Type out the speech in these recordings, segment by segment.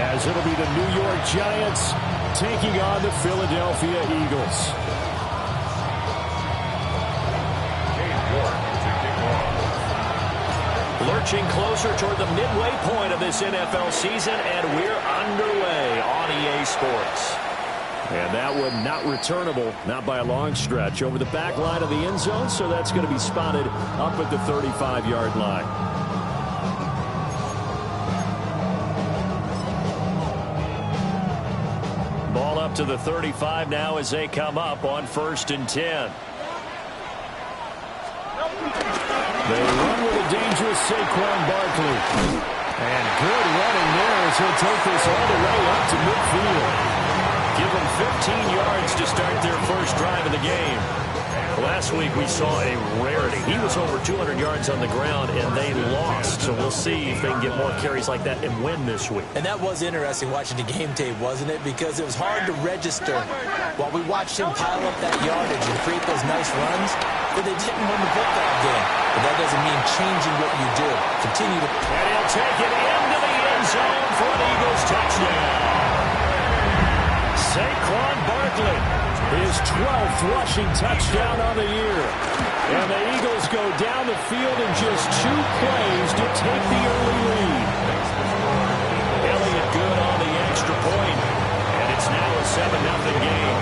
as it'll be the New York Giants taking on the Philadelphia Eagles. Lurching closer toward the midway point of this NFL season, and we're underway on EA Sports. And that one not returnable, not by a long stretch, over the back line of the end zone, so that's going to be spotted up at the 35-yard line. Ball up to the 35 now as they come up on 1st and 10. They run with a dangerous Saquon Barkley. And good running there as he'll take this all the way up to midfield. Give them 15 yards to start their first drive of the game. Last week we saw a rarity. He was over 200 yards on the ground, and they lost. So we'll see if they can get more carries like that and win this week. And that was interesting watching the game tape, wasn't it? Because it was hard to register while we watched him pile up that yardage and create those nice runs, but they didn't win the football game. But that doesn't mean changing what you do. Continue to... And he'll take it into the end zone for an Eagles touchdown. Saquon Barkley, his 12th rushing touchdown on the year. And the Eagles go down the field in just 2 plays to take the early lead. Elliott good on the extra point, and it's now a 7-0 game.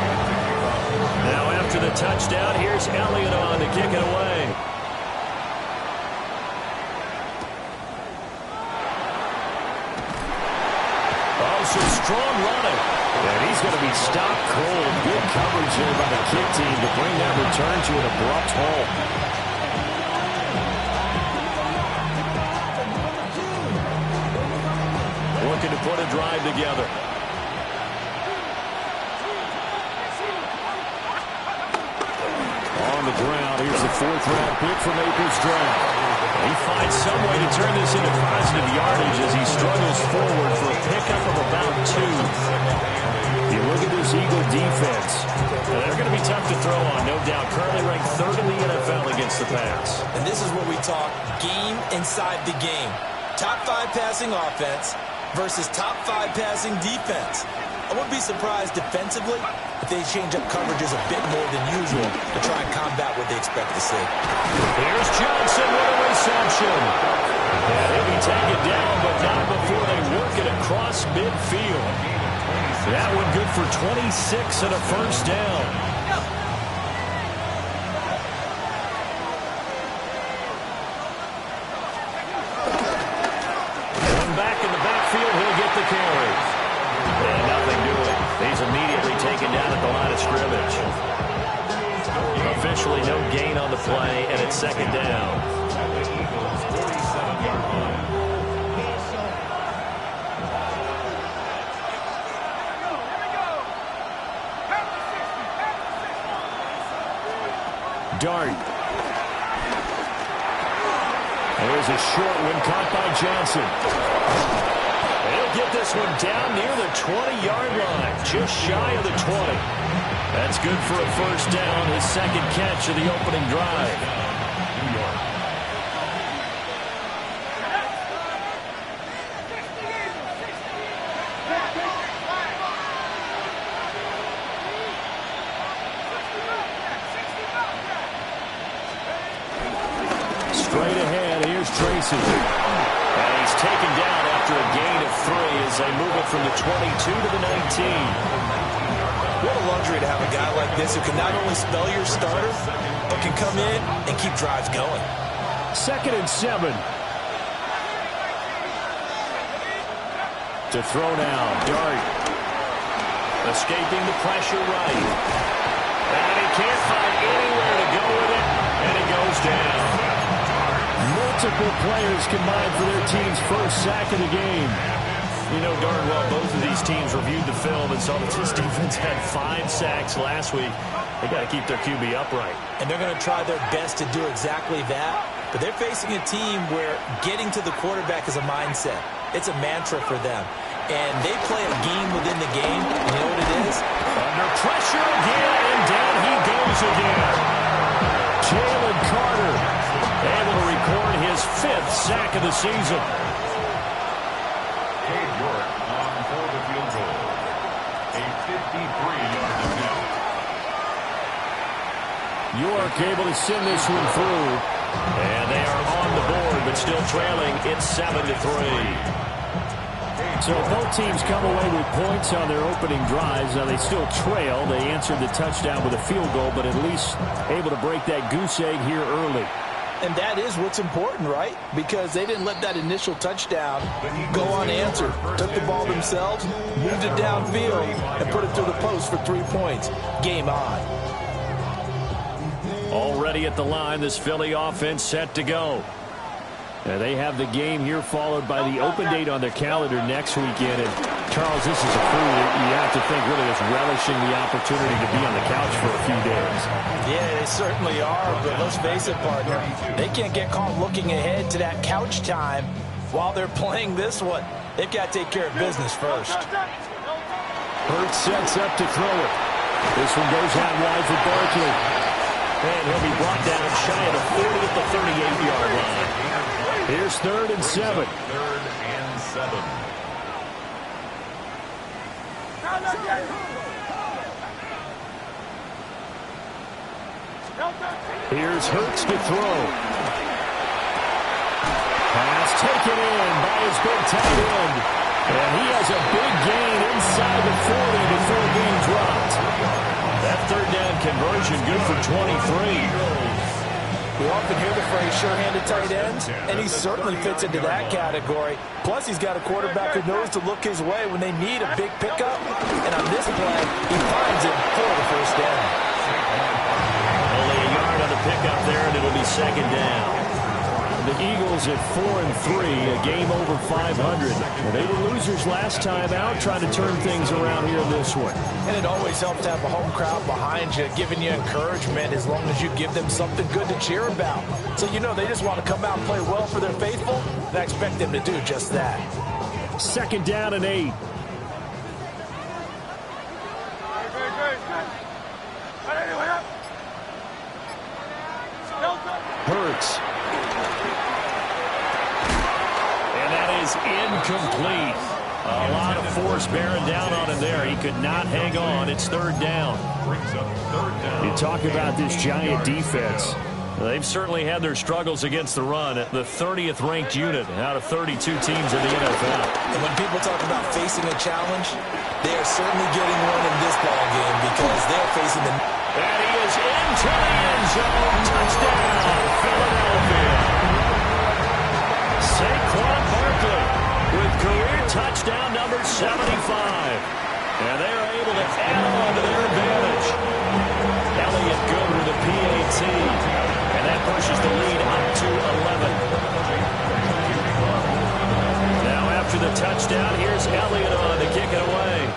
Now after the touchdown, here's Elliott on to kick it away. Some strong running. And he's going to be stopped cold. Good coverage here by the kick team to bring that return to an abrupt halt. Looking to put a drive together. On the ground, here's the 4th-round pick from April's draft. He finds some way to turn this into positive yardage as he struggles forward for a pickup of about 2. You look at this Eagle defense. They're going to be tough to throw on, no doubt. Currently ranked 3rd in the NFL against the pass. And this is where we talk game inside the game. Top 5 passing offense versus top 5 passing defense. I wouldn't be surprised defensively if they change up coverages a bit more than usual to try and combat what they expect to see. Here's Johnson with a reception. And he'll be taken down, but not before they work it across midfield. That one good for 26 and a first down. And back in the backfield, he'll get the carry. And nothing doing. He's immediately taken down at the line of scrimmage. Officially no gain on the play, and it's 2nd down. Dart. There's a short one caught by Johnson. He'll get this one down near the 20-yard line, just shy of the 20. That's good for a first down, his 2nd catch of the opening drive. Straight ahead, here's Tracy. And he's taken down after a gain of 3 as they move it from the 22 to the 19. What a luxury to have a guy like this who can not only spell your starter, but can come in and keep drives going. 2nd and 7. To throw now, Dart. Escaping the pressure right. And he can't find anywhere to go with it, and it goes down. Multiple players combined for their team's first sack of the game. You know darn well both of these teams reviewed the film and saw that this defense had 5 sacks last week. They got to keep their QB upright. And they're going to try their best to do exactly that. But they're facing a team where getting to the quarterback is a mindset. It's a mantra for them. And they play a game within the game. And you know what it is? Under pressure again, and down he goes again. Jalen Carter able to record his 5th sack of the season. for the field goal. A 53-yard attempt. York able to send this one through. And they are on the board, but still trailing. It's 7-3. So both teams come away with points on their opening drives. Now they still trail. They answered the touchdown with a field goal, but at least able to break that goose egg here early. And that is what's important, right? Because they didn't let that initial touchdown go unanswered. Took the ball themselves, moved it downfield, and put it through the post for 3 points. Game on. Already at the line, this Philly offense set to go. And they have the game here followed by the open date on their calendar next weekend. And Charles, this is a crew that you have to think really is relishing the opportunity to be on the couch for a few days. Yeah, they certainly are, but let's face it, partner. They can't get caught looking ahead to that couch time while they're playing this one. They've got to take care of business first. Hurts sets up to throw it. This one goes out wide for Barkley. And he'll be brought down shy of the 40 at the 38-yard line. Here's 3rd and 7. 3rd and 7. Here's Hurts to throw. Pass taken in by his big tight end. And he has a big gain inside the 40 before being dropped. That 3rd down conversion good for 23. We often hear the phrase sure-handed tight ends, and he certainly fits into that category. Plus, he's got a quarterback who knows to look his way when they need a big pickup. And on this play, he finds it for the 1st down. Only a yard on the pickup there, and it'll be 2nd down. The Eagles at 4-3, a game over 500. Well, they were losers last time out, trying to turn things around here in this one. And it always helps to have a home crowd behind you, giving you encouragement as long as you give them something good to cheer about. So you know they just want to come out and play well for their faithful, and I expect them to do just that. 2nd down and 8. Hurts. Incomplete. A lot of force bearing down on him there. He could not hang on. It's 3rd down. You talk about this Giant defense. They've certainly had their struggles against the run. The 30th ranked unit out of 32 teams in the NFL. And when people talk about facing a challenge, they are certainly getting one in this ball game because they're facing the... And he is into the end zone. Touchdown, Philadelphia. Saquon Barkley with career touchdown number 75. And they are able to add on to their advantage. Elliott good with a PAT. And that pushes the lead up to 11. Now after the touchdown, here's Elliott on to kick it away.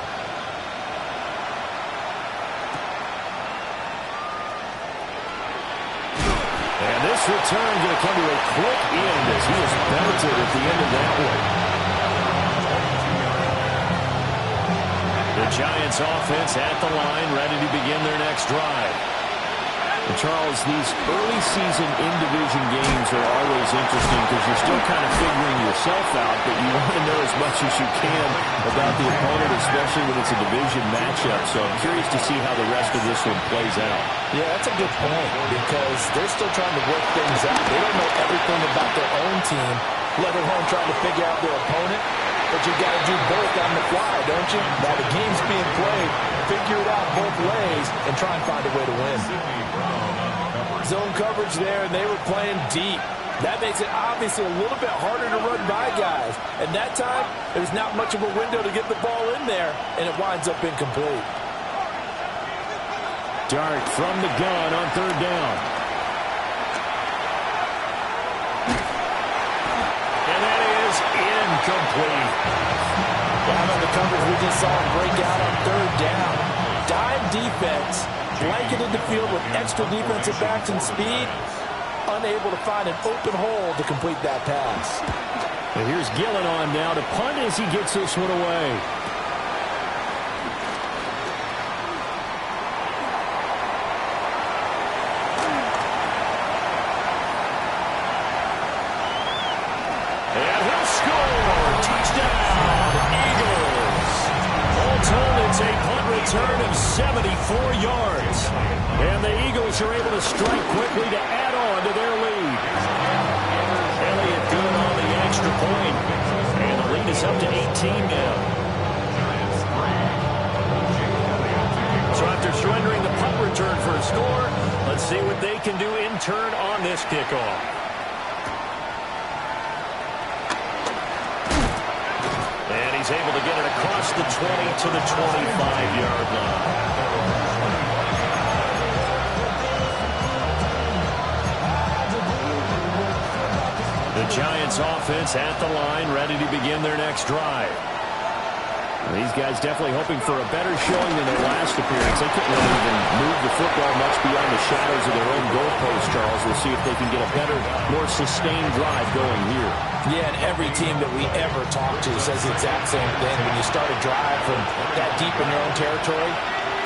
And this return going to come to a quick end as he is belted at the end of that one. The Giants offense at the line, ready to begin their next drive. And Charles, these early season in-division games are always interesting because you're still kind of figuring yourself out, but you want to know as much as you can about the opponent, especially when it's a division matchup. So I'm curious to see how the rest of this one plays out. Yeah, that's a good point because they're still trying to work things out. They don't know everything about their own team, let alone trying to figure out their opponent. But you got to do both on the fly, don't you? While the game's being played, figure it out both ways and try and find a way to win. Zone coverage there, and they were playing deep. That makes it obviously a little bit harder to run by guys. And that time, there's not much of a window to get the ball in there, and it winds up incomplete. Dart from the gun on 3rd down. And that is incomplete. Down on the coverage, we just saw him break out on 3rd down. Dime defense, blanketed the field with extra defensive backs and speed, unable to find an open hole to complete that pass. And here's Gillen on now to punt as he gets this one away. And he'll score! Touchdown, Eagles! 4 yards. And the Eagles are able to strike quickly to add on to their lead. Elliott good on the extra point. And the lead is up to 18 now. So after surrendering the punt return for a score, let's see what they can do in turn on this kickoff. And he's able to get it across the 20 to the 25-yard line. The Giants offense at the line, ready to begin their next drive. These guys definitely hoping for a better showing than their last appearance. They couldn't really even move the football much beyond the shadows of their own goalpost, Charles. We'll see if they can get a better, more sustained drive going here. Yeah, and every team that we ever talk to says the exact same thing. When you start a drive from that deep in your own territory,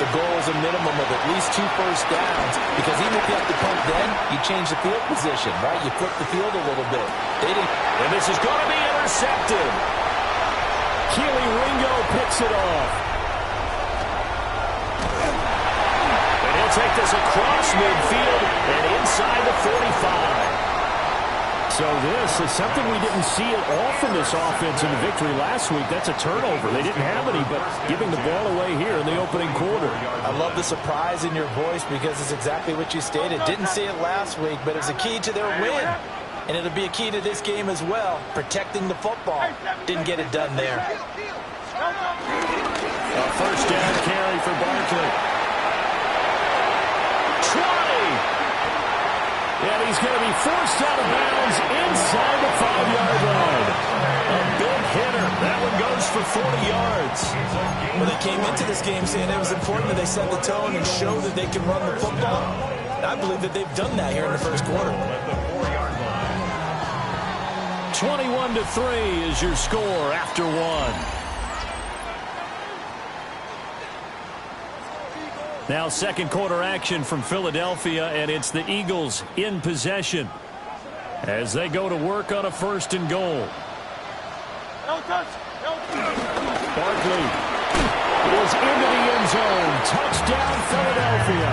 the goal is a minimum of at least 2 first downs, because even if you have to punt then, you change the field position, right? You flip the field a little bit. They didn't. And this is going to be intercepted. Keely Ringo picks it off. And he'll take this across midfield and inside the 45. So this is something we didn't see it often, this offense in the victory last week. That's a turnover. They didn't have any, but giving the ball away here in the opening quarter. I love the surprise in your voice, because it's exactly what you stated. Didn't see it last week, but it was a key to their win. And it'll be a key to this game as well, protecting the football. Didn't get it done there. A first down carry for Barkley. 20. And he's going to be forced out of bounds inside the 5-yard line. A big hitter. That one goes for 40 yards. Well, they came into this game saying it was important that they set the tone and show that they can run the football. And I believe that they've done that here in the first quarter. 21-3 is your score after 1. Now second quarter action from Philadelphia, and it's the Eagles in possession as they go to work on a 1st and goal. Barkley is into the end zone. Touchdown, Philadelphia.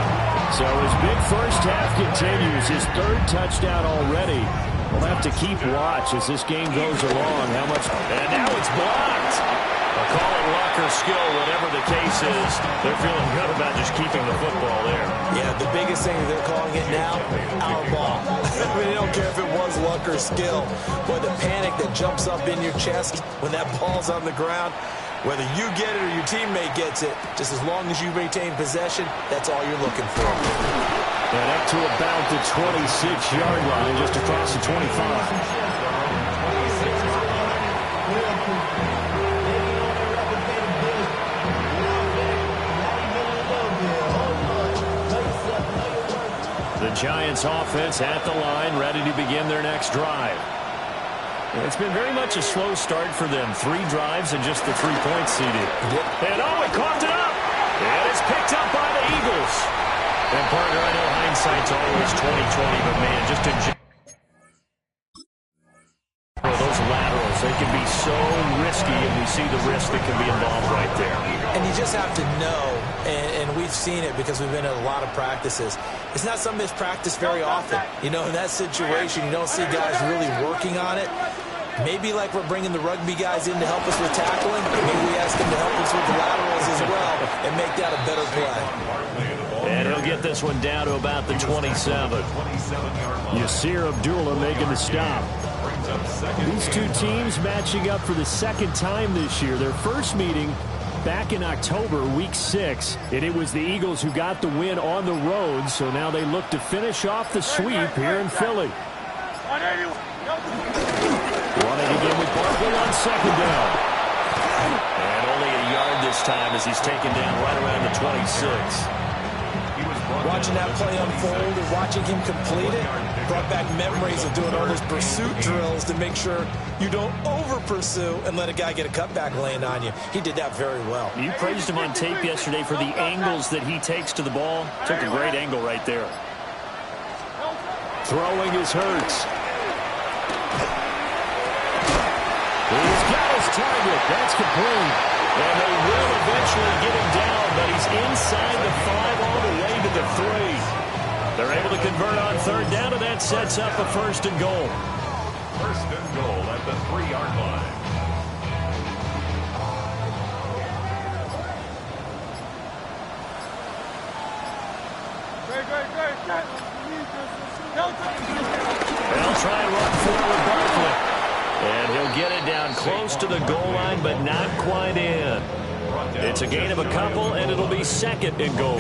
So his big first half continues. His 3rd touchdown already. We'll have to keep watch as this game goes along. How much? And now it's blocked. They'll call it luck or skill, whatever the case is. They're feeling good about just keeping the football there. Yeah, the biggest thing that they're calling it now, our ball. I mean, they don't care if it was luck or skill. Boy, the panic that jumps up in your chest when that ball's on the ground, whether you get it or your teammate gets it, just as long as you retain possession, that's all you're looking for. And up to about the 26-yard line, just across the 25. The Giants offense at the line, ready to begin their next drive. It's been very much a slow start for them. 3 drives and just the 3 points seeded. And he coughed it up. And it's picked up by the Eagles. And partner, I know hindsight's always 20/20, but man, just in those laterals, they can be so risky, and we see the risk that can be involved right there. And you just have to know, and we've seen it because we've been at a lot of practices. It's not something that's practiced very often. You know, in that situation, you don't see guys really working on it. Maybe like we're bringing the rugby guys in to help us with tackling, maybe we ask them to help us with the laterals as well and make that a better play. And he'll get this one down to about the 27. Yasir Abdullah making the stop. These two teams matching up for the 2nd time this year. Their first meeting back in October, week 6, and it was the Eagles who got the win on the road, so now they look to finish off the sweep here in Philly. Wanted to get with Barkley on 2nd down. And only a yard this time as he's taken down right around the 26. Watching that play unfold and watching him complete it brought back memories of doing all those pursuit drills to make sure you don't over-pursue and let a guy get a cutback laying on you. He did that very well. You praised him on tape yesterday for the angles that he takes to the ball. Took a great angle right there. Throwing is Hurts. He's got his target. That's complete. And they will eventually get him down, but he's inside the 5 all the way to the 3. They're able to convert on third down, and that sets up a first and goal. First and goal at the 3-yard line. They'll try and run forward Barkley. And he'll get it down close to the goal line, but not quite in. It's a gain of a couple, and it'll be second and goal.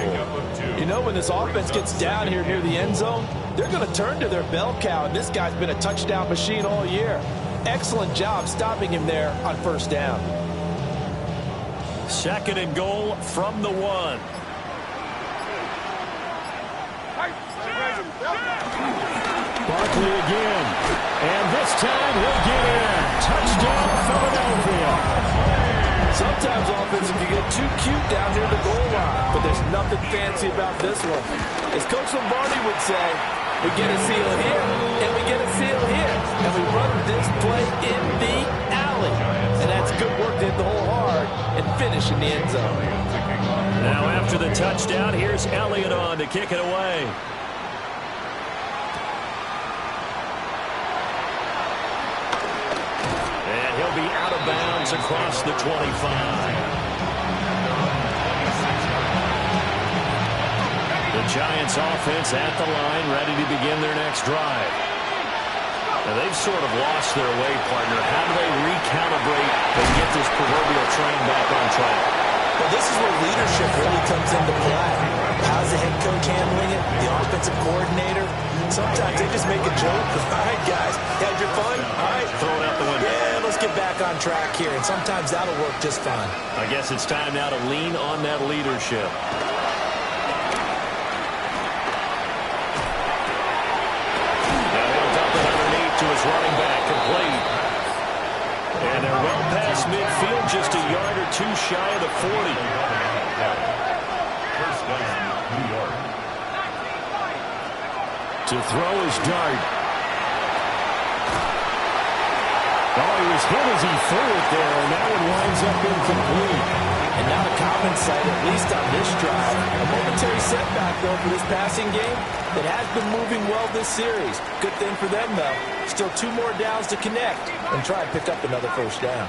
You know, when this offense gets down here near the end zone, they're going to turn to their bell cow, and this guy's been a touchdown machine all year. Excellent job stopping him there on first down. Second and goal from the 1. Barkley again. And this time he'll get in. Touchdown, Philadelphia. Sometimes offense can get too cute down near the goal line, but there's nothing fancy about this one. As Coach Lombardi would say, we get a seal here, and we get a seal here, and we run this play in the alley. And that's good work to hit the hole hard and finish in the end zone. Now after the touchdown, here's Elliott on to kick it away. And he'll be out of bounds across the 25. The Giants offense at the line, ready to begin their next drive. Now they've sort of lost their way, partner. How do they recalibrate and get this proverbial train back on track? Well, this is where leadership really comes into play. How's the head coach handling it? The offensive coordinator? Sometimes they just make a joke. All right, guys, had your fun? All right. Throw it out the window. Yeah, let's get back on track here. And sometimes that'll work just fine. I guess it's time now to lean on that leadership. To his running back, complete. And they're well past midfield, just a yard or two shy of the 40. First down, New York. To throw is Dart. Oh, he was hit as he threw it there, and that one winds up incomplete. And not a common sight, at least on this drive. A momentary setback, though, for this passing game. It has been moving well this series. Good thing for them, though. Still 2 more downs to connect and try and pick up another first down.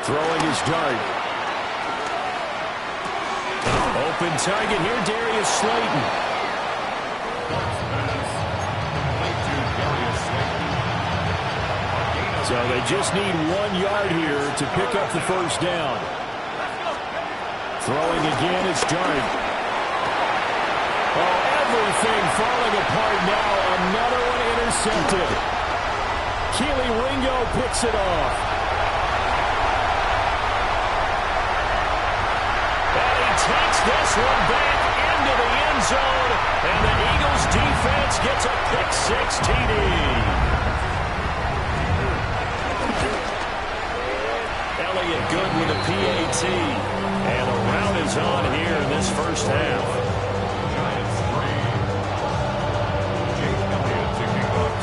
Throwing his Dart. Open target here, Darius Slayton. So they just need 1 yard here to pick up the first down. Throwing again is Dart. Oh, everything falling apart now. Another one intercepted. Keely Ringo picks it off. And he takes this one back into the end zone. And the Eagles defense gets a pick-6 TD. Elliott good with a PAT. And a rout is on here in this first half.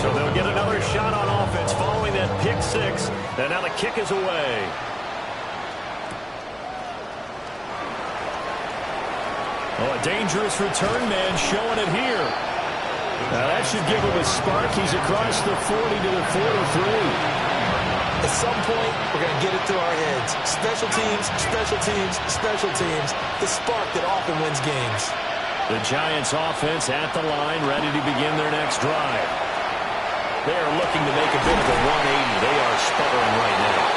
So they'll get another shot on offense following that pick-6. And now the kick is away. Oh, a dangerous return man showing it here. Now that should give him a spark. He's across the 40 to the 43. At some point, we're going to get it through our heads. Special teams, special teams, special teams. The spark that often wins games. The Giants offense at the line, ready to begin their next drive. They are looking to make a bit of a 180. They are sputtering right now.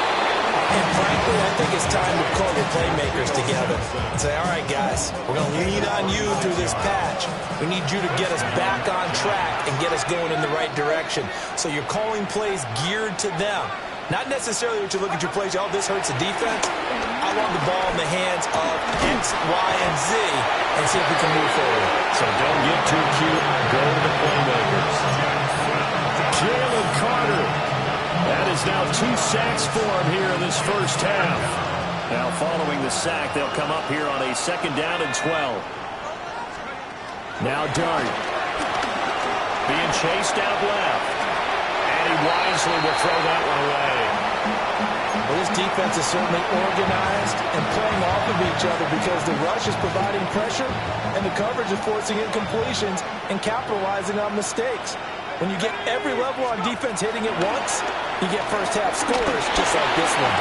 And frankly, I think it's time to call your playmakers together and say, all right, guys, we're going to lean on you through this patch. We need you to get us back on track and get us going in the right direction. So you're calling plays geared to them. Not necessarily what you look at your plays, oh, this hurts the defense. I want the ball in the hands of X, Y, and Z and see if we can move forward. So don't get too cute. Go to the playmakers. Jalen Carter. That is now 2 sacks for him here in this first half. Now following the sack, they'll come up here on a 2nd down and 12. Now Dart. Being chased out left. And he wisely will throw that one away. defense is certainly organized and playing off of each other because the rush is providing pressure and the coverage is forcing incompletions and capitalizing on mistakes. When you get every level on defense hitting it once, you get first-half scores just like this one.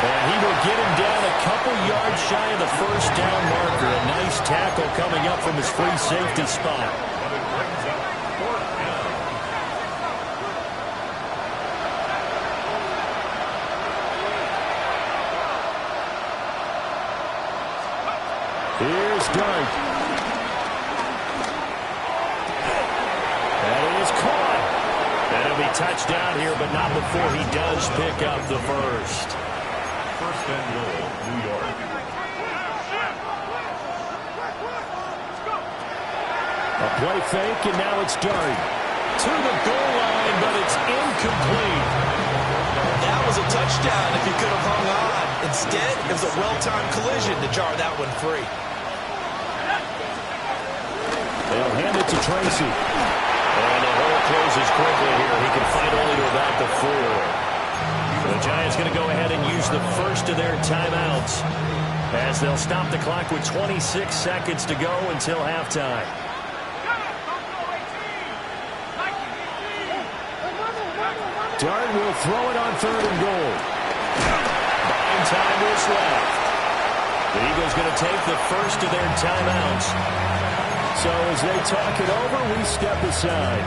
And he will get him down a couple yards shy of the first down marker. A nice tackle coming up from his free safety spot. Here's Dart. That is caught. That'll be touchdown here, but not before he does pick up the first. First and goal, New York. A play fake, and now it's Dart. To the goal line, but it's incomplete. That was a touchdown if he could have hung on. Instead, it was a well-timed collision to jar that one free. They'll hand it to Tracy. And the hole closes quickly here. He can fight only to about the 4. The Giants going to go ahead and use the first of their timeouts as they'll stop the clock with 26 seconds to go until halftime. Dart will throw it on 3rd and goal. Buying time is left. The Eagles going to take the first of their timeouts. So as they talk it over, we step aside.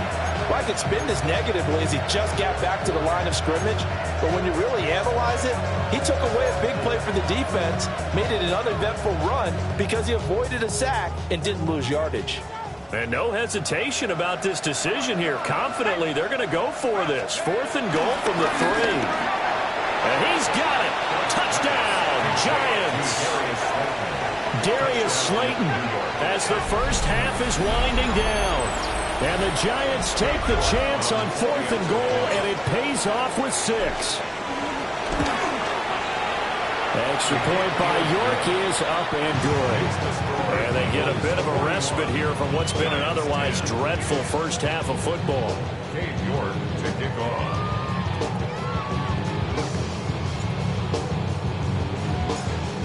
Well, I could spin this negatively as he just got back to the line of scrimmage. But when you really analyze it, he took away a big play for the defense, made it an uneventful run because he avoided a sack and didn't lose yardage. And no hesitation about this decision here. Confidently, they're going to go for this. 4th and goal from the 3. And he's got it. Touchdown, Giants. Darius Slayton as the first half is winding down. And the Giants take the chance on 4th and goal, and it pays off with 6. Extra point by York is up and good. And they get a bit of a respite here from what's been an otherwise dreadful first half of football. Cade York to kick off.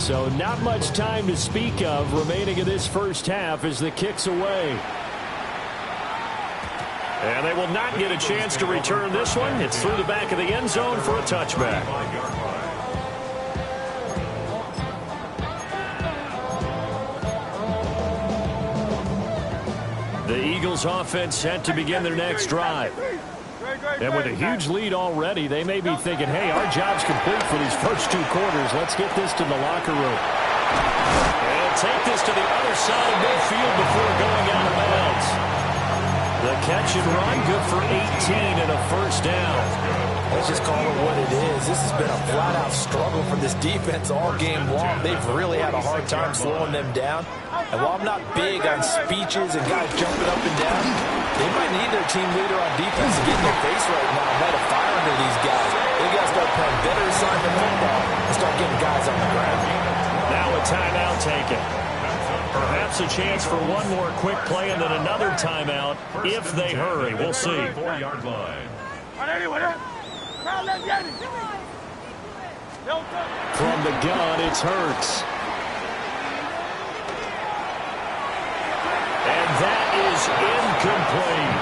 So not much time to speak of remaining in this first half as the kick's away. And they will not get a chance to return this one. It's through the back of the end zone for a touchback. The Eagles offense set to begin their next drive. And with a huge lead already, they may be thinking, hey, our job's complete for these first 2 quarters. Let's get this to the locker room. And take this to the other side of midfield before going out of bounds. The catch and run, good for 18 and a first down. Let's just call it what it is. This has been a flat-out struggle for this defense all game long. They've really had a hard time slowing them down. And while I'm not big on speeches and guys jumping up and down, they might need their team leader on defense to get in their face right now and light a fire under these guys. They got to start playing better assignment football and start getting guys on the ground. Now a timeout taken. Perhaps a chance for one more quick play and then another timeout if they hurry. We'll see. 4-yard line. From the gun, it's Hurts. And that is incomplete.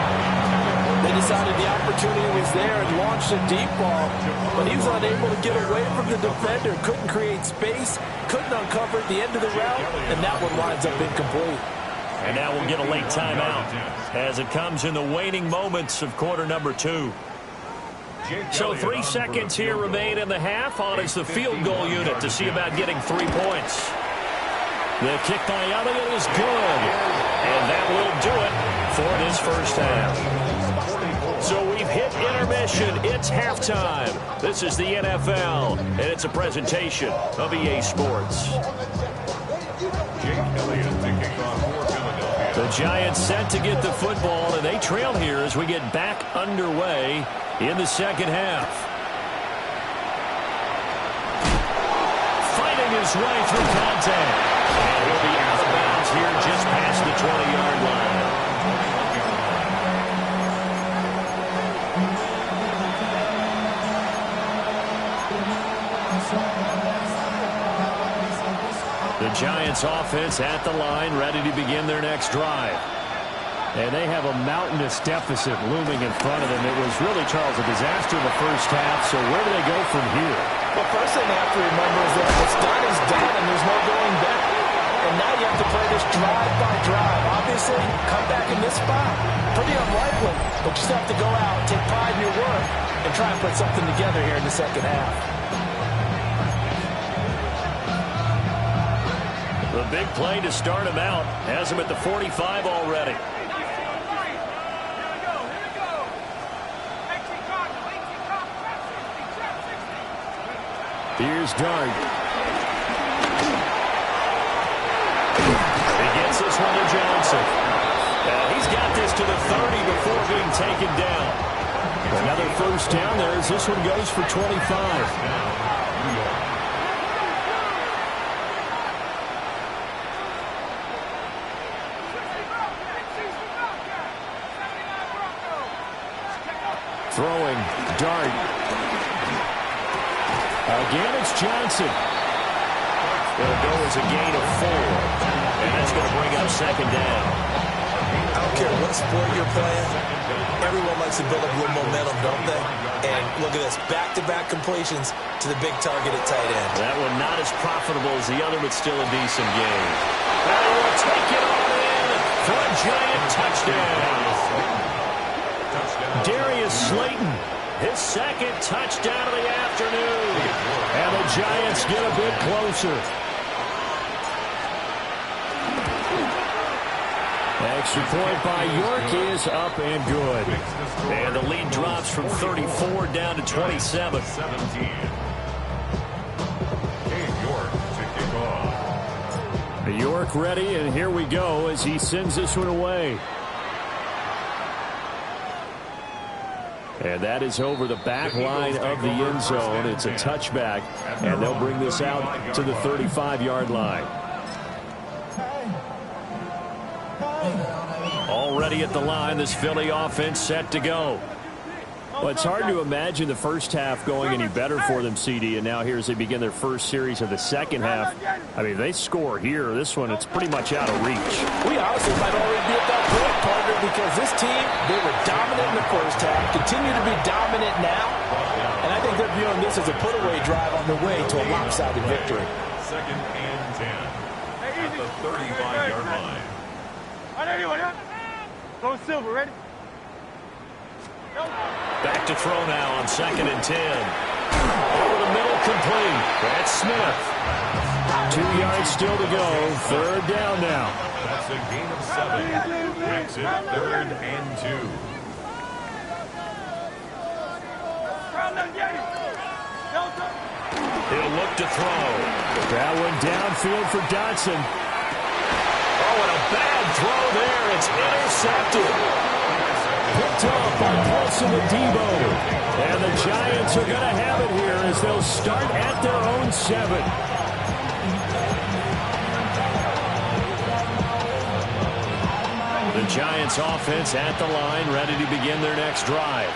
They decided the opportunity was there and launched a deep ball, but he was unable to get away from the defender, couldn't create space, couldn't uncover at the end of the route, and that one winds up incomplete. And now we'll get a late timeout as it comes in the waning moments of quarter number 2. So 3 seconds here remain in the half. On is the field goal unit to see about getting 3 points. The kick by Elliott is good. And that will do it for this first half. So we've hit intermission. It's halftime. This is the NFL, and it's a presentation of EA Sports. The Giants set to get the football, and they trail here as we get back underway in the second half. Fighting his way through contact. And he'll be out of bounds here just past the 20-yard line. The Giants offense at the line, ready to begin their next drive. And they have a mountainous deficit looming in front of them. It was really, Charles, a disaster in the first half. So where do they go from here? Well, first thing they have to remember is that what's done is done, and there's no going back. And now you have to play this drive by drive. Obviously, come back in this spot. Pretty unlikely, but you still have to go out, take pride in your work, and try and put something together here in the second half. The big play to start him out has him at the 45 already. Here's Dart. He gets this one to Johnson. He's got this to the 30 before being taken down. Another first down there as this one goes for 25. Throwing, Dart. Again, it's Johnson. It'll go as a gain of 4. And that's going to bring up second down. I don't care what sport you're playing. Everyone likes to build up a little momentum, don't they? And look at this, back-to-back completions to the big target at tight end. That one not as profitable as the other, but still a decent game. That will take it all in for a Giant touchdown. Darius Slayton, his second touchdown of the afternoon. And the Giants get a bit closer. Extra point by York is up and good. And the lead drops from 34 down to 27. 17. York to kick off. York ready, and here we go as he sends this one away. And that is over the back line of the end zone. It's a touchback, and they'll bring this out to the 35-yard line. Already at the line, this Philly offense set to go. Well, it's hard to imagine the first half going any better for them, CD, and now here as they begin their first series of the second half. I mean, they score here. This one, it's pretty much out of reach. We honestly might already be at that point, partner, because this team, they were dominant in the first half, continue to be dominant now, and I think they're viewing this as a put-away drive on the way to a lopsided victory. Second and 10 at the 35-yard line. Go Silver, ready? Back to throw now on second and 10. Over the middle, complete. That's Smith. 2 yards still to go. Third down now. That's a gain of 7. Makes it third and 2. He'll look to throw. That one downfield for Dotson. Oh, and a bad throw there. It's intercepted. Picked up by Paulson Adebo. And the Giants are going to have it here as they'll start at their own 7. The Giants offense at the line, ready to begin their next drive.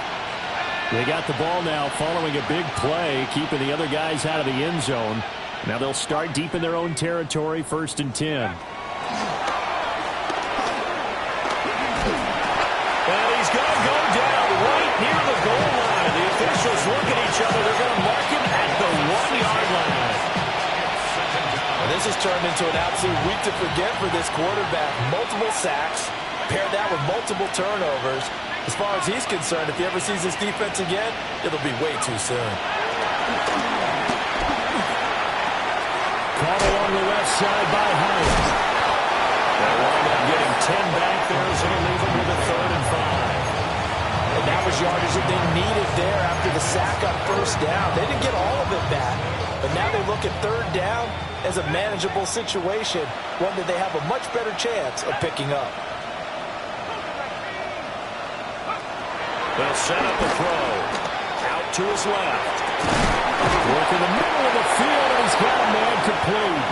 They got the ball now following a big play, keeping the other guys out of the end zone. Now they'll start deep in their own territory, first and 10. Officials look at each other. They're going to mark him at the 1-yard line. Well, this has turned into an absolute week to forget for this quarterback. Multiple sacks, pair that with multiple turnovers. As far as he's concerned, if he ever sees this defense again, it'll be way too soon. Caught along the left side by Hines. They'll wind up getting 10 back there, so they'll leave him with a 3rd and 5. And that was yardage that they needed there after the sack on first down. They didn't get all of it back, but now they look at third down as a manageable situation, one that they have a much better chance of picking up. They'll set up a throw. Out to his left. Work in the middle of the field, and he's got a man complete.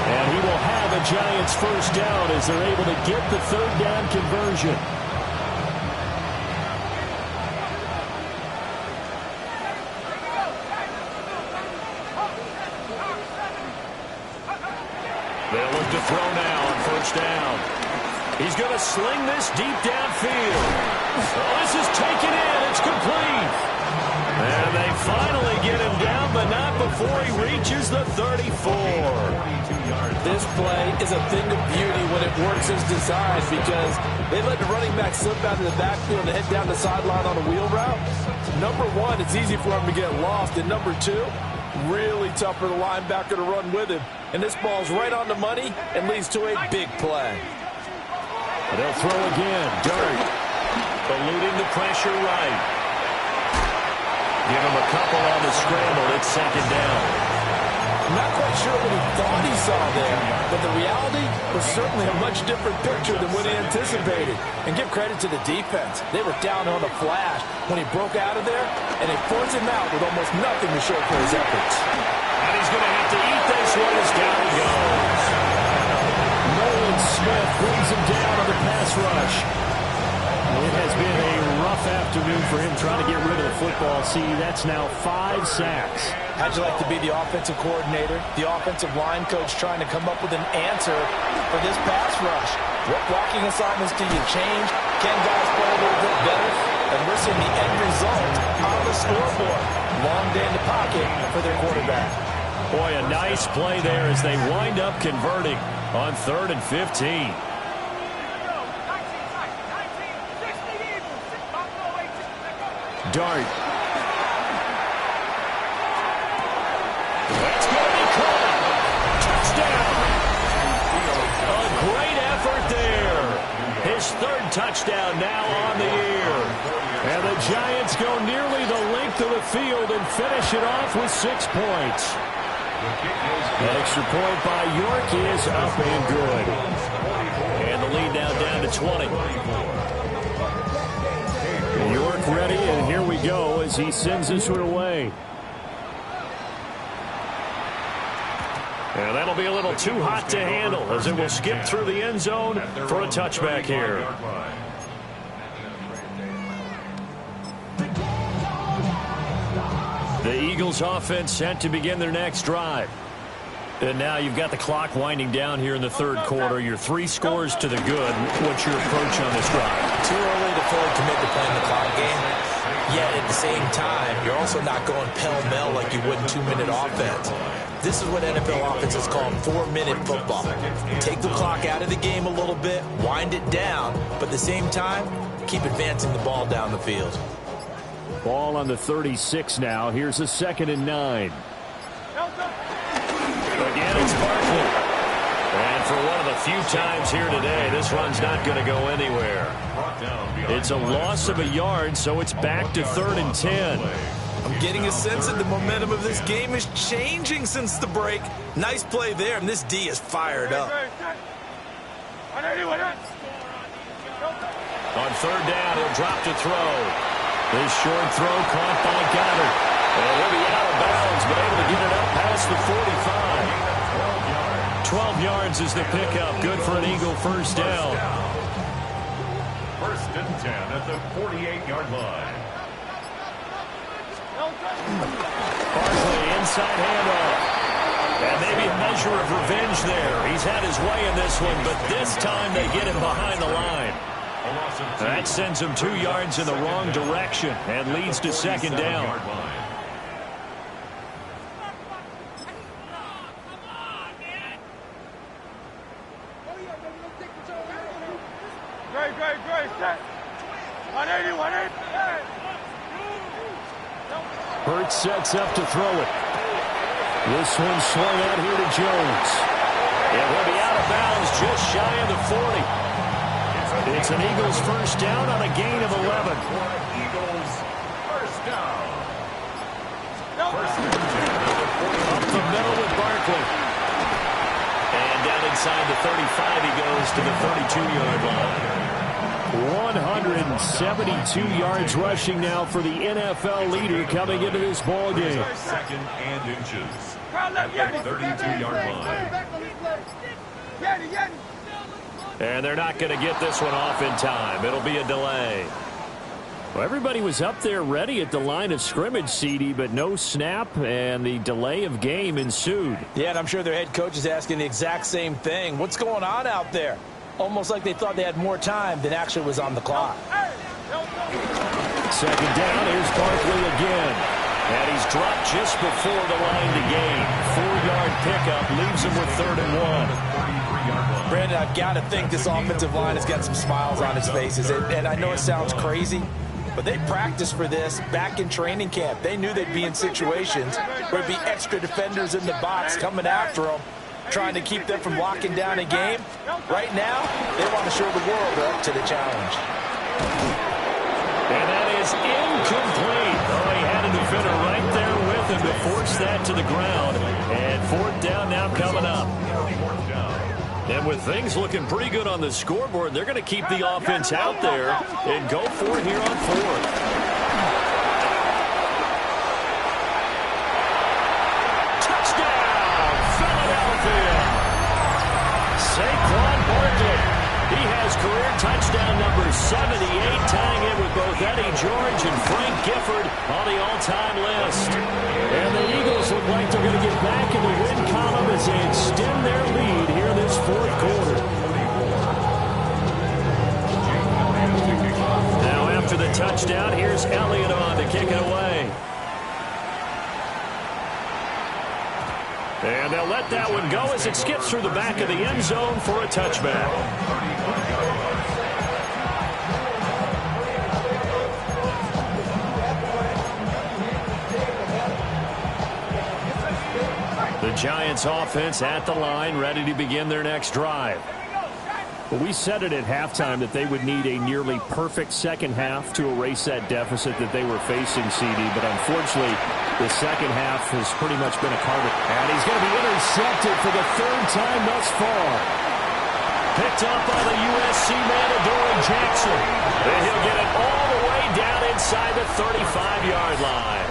And he will have a Giants first down as they're able to get the third down conversion. to throw now on first down. He's going to sling this deep downfield. Oh, this is taken in. It's complete. And they finally get him down, but not before he reaches the 34. This play is a thing of beauty when it works as designed because they let the running back slip out of the backfield and head down the sideline on a wheel route. Number one, it's easy for him to get lost. And number two, really tough for the linebacker to run with him. And this ball's right on the money and leads to a big play. They'll throw again. Dirt. Eluding the pressure right. Give him a couple on the scramble. It's second down. I'm not quite sure what he thought he saw there, but the reality was certainly a much different picture than what he anticipated. And give credit to the defense. They were down on the flash when he broke out of there, and they forced him out with almost nothing to show for his efforts. And he's going to have to eat this one as down he goes. Nolan Smith brings him down on the pass rush. It has been a rough afternoon for him trying to get rid of the football. See, that's now 5 sacks. How'd you like to be the offensive coordinator, the offensive line coach trying to come up with an answer for this pass rush? What blocking assignments do you change? Can guys play a little bit better? And we're seeing the end result on the scoreboard. Long day in the pocket for their quarterback. Boy, a nice play there as they wind up converting on 3rd and 15. Dart. That's going to be caught. Touchdown. A great effort there. His 3rd touchdown now on the year. And the Giants go nearly the length of the field and finish it off with 6 points. The extra point by York is up and good. And the lead now down to 20. York ready, and here we go as he sends this one away. And that'll be a little too hot to handle as it will skip through the end zone for a touchback here. The Eagles offense set to begin their next drive. And now you've got the clock winding down here in the 3rd quarter. Your 3 scores to the good. What's your approach on this drive? Too early to fully commit to playing the clock game. Yet at the same time, you're also not going pell-mell like you would in 2-minute offense. This is what NFL offenses call 4-minute football. Take the clock out of the game a little bit, wind it down, but at the same time, keep advancing the ball down the field. Ball on the 36 now. Here's a 2nd and 9. Again, it's Barkley. And for one of the few times here today, this run's not going to go anywhere. It's a loss of a yard, so it's back to 3rd and 10. I'm getting a sense that the momentum of this game is changing since the break. Nice play there, and this D is fired up. On 3rd down, he'll drop to throw. This short throw caught by Goddard. And he'll be out of bounds, but able to get it up past the 45. 12 yards is the pickup. Good for an Eagle first down. 1st and 10 at the 48-yard line. Barkley, inside handoff. And maybe a measure of revenge there. He's had his way in this one, but this time they get him behind the line. That sends him 2 yards in the wrong direction and leads to 2nd down. Hurts sets up to throw it. This one swung out here to Jones. It will be out of bounds just shy of the 40. It's an Eagles first down on a gain of 11. Eagles first down. Up the middle with Barkley. And down inside the 35 he goes to the 32-yard line. 172 yards rushing now for the NFL leader coming into this ball game. 2nd and inches at the 32-yard line. And they're not going to get this one off in time. It'll be a delay. Well, everybody was up there ready at the line of scrimmage, CD, but no snap, and the delay of game ensued. Yeah, and I'm sure their head coach is asking the exact same thing. What's going on out there? Almost like they thought they had more time than actually was on the clock. Second down, here's Barkley again. And he's dropped just before the line to gain. 4-yard pickup leaves him with 3rd and 1. Brandon, I've got to think this offensive line has got some smiles on its faces. And I know it sounds crazy, but they practiced for this back in training camp. They knew they'd be in situations where there'd be extra defenders in the box coming after them, trying to keep them from locking down a game. Right now, they want to show the world they're up to the challenge. And that is incomplete. Oh, he had a defender right there with him to force that to the ground. And 4th down now coming up. And with things looking pretty good on the scoreboard, they're going to keep the offense out there and go for it here on 4th. Touchdown, Philadelphia! Saquon Barkley. He has career touchdown number 78, tying in with both Eddie George and Frank Gifford on the all-time list. And the Eagles look like they're going to get back in the win column as they extend their lead here in this 4th quarter. Now after the touchdown, here's Elliott on to kick it away. And they'll let that one go as it skips through the back of the end zone for a touchback. The Giants offense at the line, ready to begin their next drive. Well, we said it at halftime that they would need a nearly perfect second half to erase that deficit that they were facing, CD. But unfortunately, the second half has pretty much been a carpet. And he's going to be intercepted for the 3rd time thus far. Picked up by the USC man, Adoree Jackson. And he'll get it all the way down inside the 35-yard line.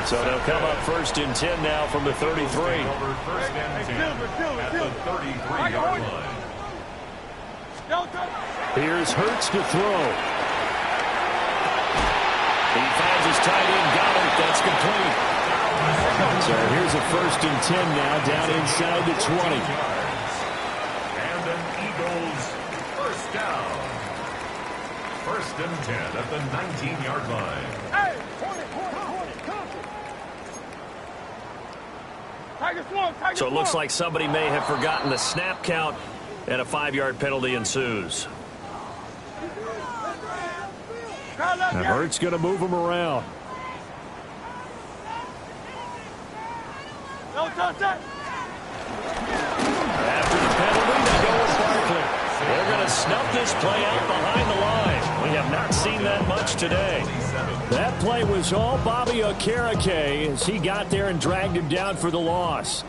So they'll come up 1st and 10 now from the 33. First and 10 at the 33-yard line. Here's Hurts to throw. He finds his tight end, Goddard. That's complete. So here's a 1st and 10 now down inside the 20. And an Eagles first down. 1st and 10 at the 19-yard line. So it looks like somebody may have forgotten the snap count, and a 5-yard penalty ensues. And Hurts going to move him around. After the penalty, they go with Barkley. They're going to snuff this play out behind the line. We have not seen that much today. That play was all Bobby Okereke as he got there and dragged him down for the loss.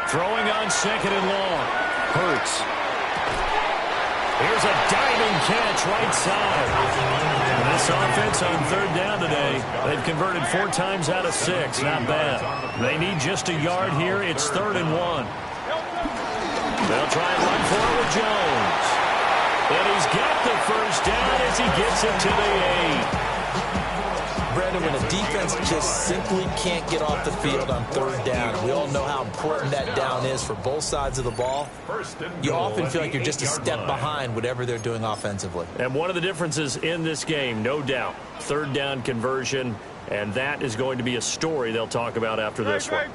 Throwing on 2nd and long. Hurts. Here's a diving catch right side. And this offense on 3rd down today, they've converted 4 times out of 6. Not bad. They need just a yard here. It's 3rd and 1. They'll try and run for it with Jones. And he's got the 1st down as he gets it to the 8. Brandon, when a defense just simply can't get off the field on 3rd down, we all know how important that down is for both sides of the ball. You often feel like you're just a step behind whatever they're doing offensively. And one of the differences in this game, no doubt, 3rd down conversion, and that is going to be a story they'll talk about after this one.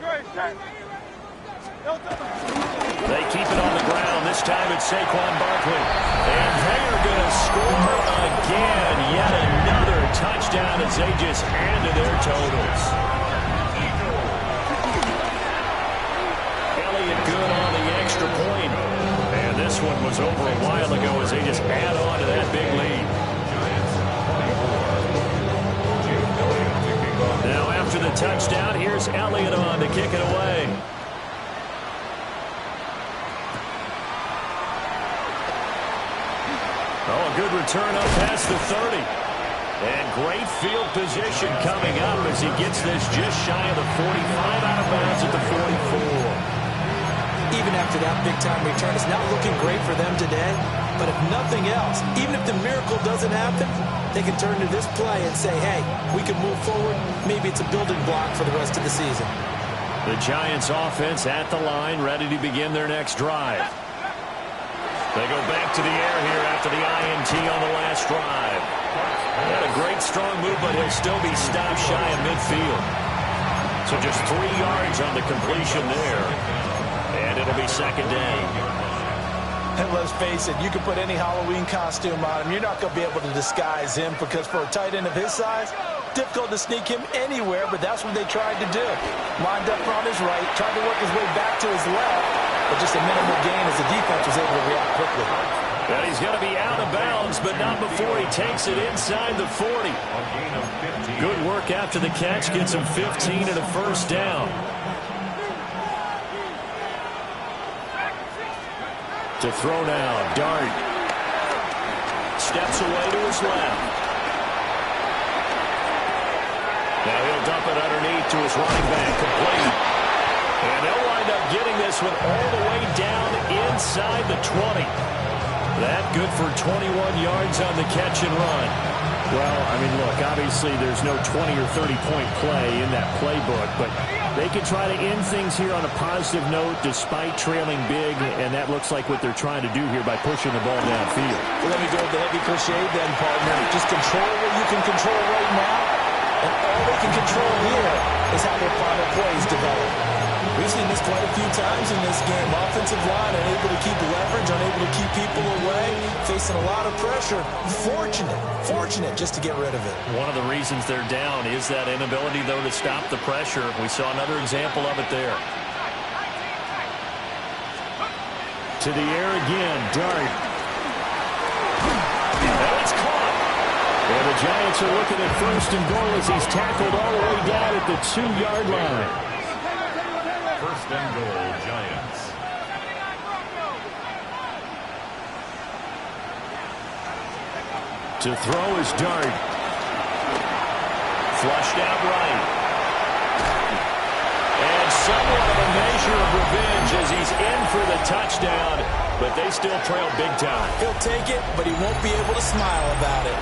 They keep it on the ground. This time it's Saquon Barkley. And they're going to score again. Yet another touchdown as they just add to their totals. Elliott good on the extra point. And this one was over a while ago as they just add on to that big lead. Now after the touchdown, here's Elliott on to kick it away. Oh, a good return up past the 30. And great field position coming up as he gets this just shy of the 45 out of bounds at the 44. even after that big-time return. It's not looking great for them today, but if nothing else, even if the miracle doesn't happen, they can turn to this play and say, hey, we can move forward. Maybe it's a building block for the rest of the season. The Giants offense at the line, ready to begin their next drive. They go back to the air here after the INT on the last drive. Had a great strong move, but he'll still be stopped shy of midfield. So just 3 yards on the completion there. And it'll be second down. And let's face it, you can put any Halloween costume on him. You're not going to be able to disguise him because for a tight end of his size, difficult to sneak him anywhere, but that's what they tried to do. Lined up on his right, tried to work his way back to his left, but just a minimal gain as the defense was able to react quickly. And he's going to be out of bounds, but not before he takes it inside the 40. Good work after the catch, gets him 15 and a first down. To throw now, Dart. Steps away to his left. Now he'll dump it underneath to his running back, complete. And they'll wind up getting this one all the way down inside the 20. That good for 21 yards on the catch and run. Well, I mean, look, obviously there's no 20 or 30-point play in that playbook, but they can try to end things here on a positive note despite trailing big, and that looks like what they're trying to do here by pushing the ball downfield. Well, let me go with the heavy cliche then, partner. Just control what you can control right now, and all they can control here is how their final plays develop. We've seen this quite a few times in this game. Offensive line unable to keep leverage, unable to keep people away, facing a lot of pressure. Fortunate just to get rid of it. One of the reasons they're down is that inability, though, to stop the pressure. We saw another example of it there. To the air again, Dart. And it's caught. And the Giants are looking at first and goal as he's tackled all the way down at the 2-yard line. First and goal, Giants. To throw is Dart. Flushed out right. And somewhat of a measure of revenge as he's in for the touchdown, but they still trail big time. He'll take it, but he won't be able to smile about it.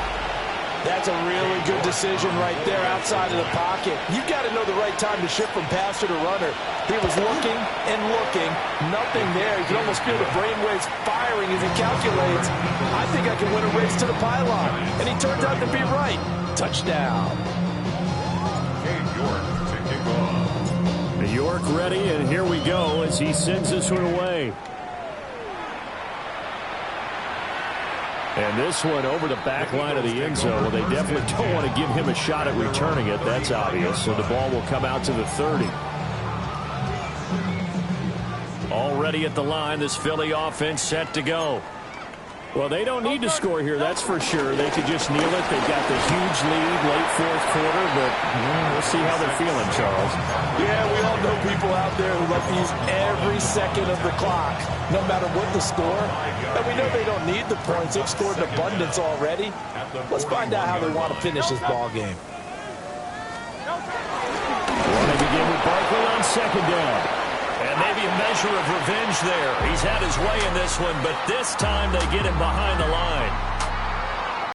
That's a really good decision right there outside of the pocket. You've got to know the right time to shift from passer to runner. He was looking and looking. Nothing there. You can almost feel the brainwaves firing as he calculates. I think I can win a race to the pylon. And he turns out to be right. Touchdown. Cade York to kick off. York ready, and here we go as he sends this one away. And this one over the back line of the end zone. Well, they definitely don't want to give him a shot at returning it. That's obvious. So the ball will come out to the 30. Already at the line, this Philly offense set to go. Well, they don't need to score here, that's for sure. They could just kneel it. They've got the huge lead late fourth quarter, but we'll see how they're feeling, Charles. Yeah, we all know people out there who like to use every second of the clock, no matter what the score. And we know they don't need the points. They've scored in abundance already. Let's find out how they want to finish this ball game. Well, they begin with Barkley on second down. And maybe a measure of revenge there. He's had his way in this one, but this time they get him behind the line.